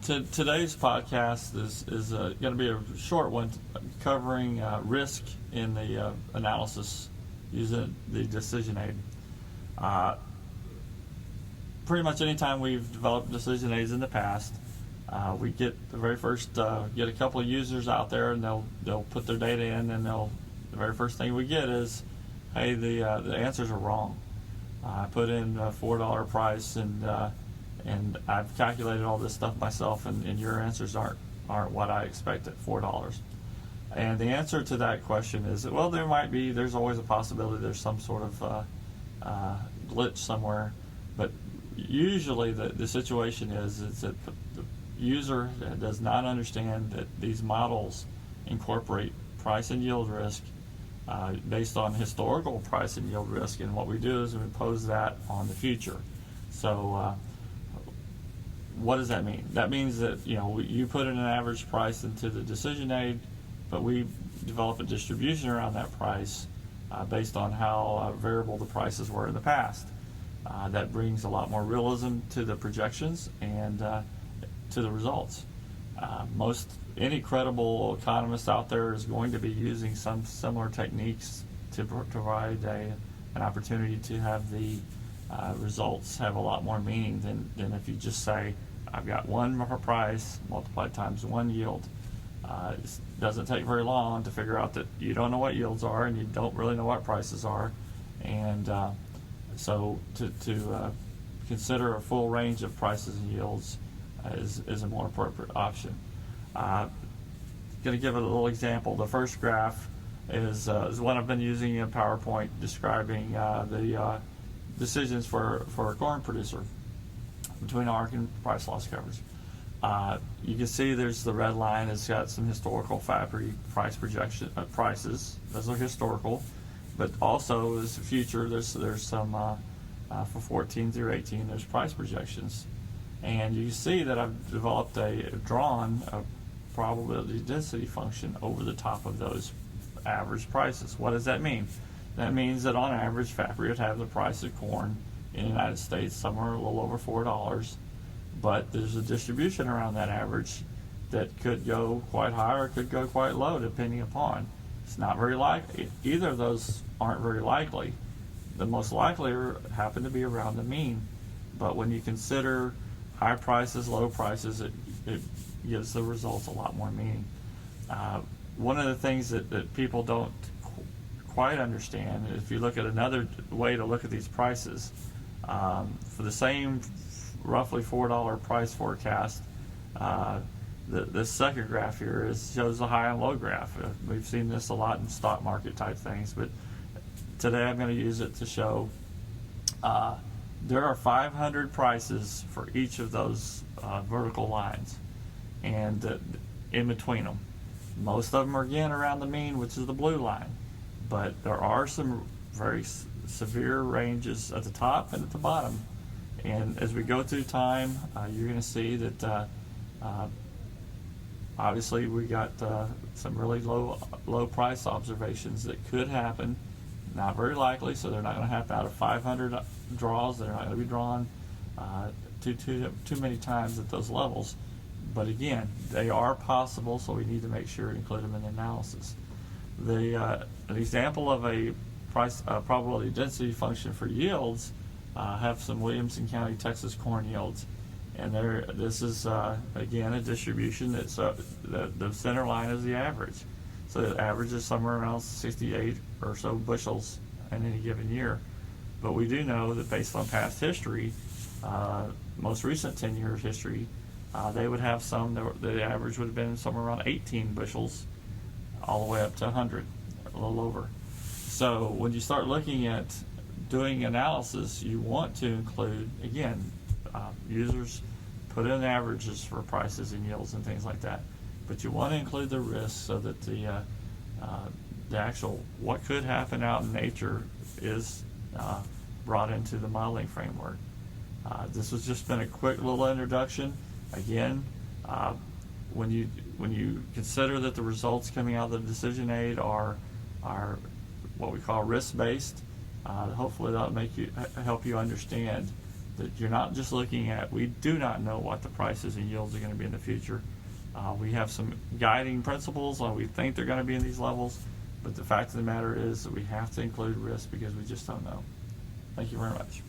Today's podcast is going to be a short one, covering risk in the analysis using the decision aid. Pretty much anytime we've developed decision aids in the past, we get the very first get a couple of users out there, and they'll put their data in, and the very first thing we get is, hey, the answers are wrong. I put in a $4 price, and I've calculated all this stuff myself, and your answers aren't what I expected, $4. And the answer to that question is, well, there's always a possibility there's some sort of glitch somewhere, but usually the situation is that the user does not understand that these models incorporate price and yield risk based on historical price and yield risk, and what we do is we impose that on the future. So what does that mean? That means that you put in an average price into the decision aid, but we develop a distribution around that price based on how variable the prices were in the past. That brings a lot more realism to the projections and to the results. Any credible economist out there is going to be using some similar techniques to provide an opportunity to have the results have a lot more meaning than if you just say, I've got one price multiplied times one yield. It doesn't take very long to figure out that you don't know what yields are and you don't really know what prices are, and so to consider a full range of prices and yields is a more appropriate option. Going to give a little example. The first graph is one I've been using in PowerPoint describing the decisions for a corn producer between ARC and price loss coverage. You can see there's the red line. It's got some historical factory price projection prices. Those are historical, but also as the future, there's some for 14 through 18. There's price projections, and you see that I've developed drawn a probability density function over the top of those average prices. What does that mean? That means that on average, factory would have the price of corn in the United States somewhere a little over $4, but there's a distribution around that average that could go quite high or could go quite low depending upon. It's not very likely. Either of those aren't very likely. The most likely happen to be around the mean, but when you consider high prices, low prices, it gives the results a lot more meaning. One of the things that people don't quite understand, if you look at another way to look at these prices, for the same roughly $4 price forecast, the second graph here shows the high and low graph. We've seen this a lot in stock market type things, but today I'm going to use it to show there are 500 prices for each of those vertical lines, and in between them. Most of them are again around the mean, which is the blue line, but there are some very severe ranges at the top and at the bottom. And as we go through time, you're going to see that obviously we got some really low price observations that could happen. Not very likely, so they're not going to happen out of 500 draws. They're not going to be drawn too many times at those levels. But again, they are possible, so we need to make sure to include them in the analysis. An example of a probability density function for yields have some Williamson County, Texas corn yields, and this is again a distribution that's the center line is the average. So the average is somewhere around 68 or so bushels in any given year. But we do know that based on past history, most recent 10 years history, they would have some the average would have been somewhere around 18 bushels all the way up to 100, a little over. So when you start looking at doing analysis, you want to include, again, users put in averages for prices and yields and things like that, but you want to include the risks so that the actual what could happen out in nature is brought into the modeling framework. This has just been a quick little introduction. Again, when you consider that the results coming out of the decision aid are what we call risk-based, hopefully that'll help you understand that you're not just looking at, we do not know what the prices and yields are going to be in the future. We have some guiding principles on we think they're going to be in these levels, but the fact of the matter is that we have to include risk because we just don't know. Thank you very much.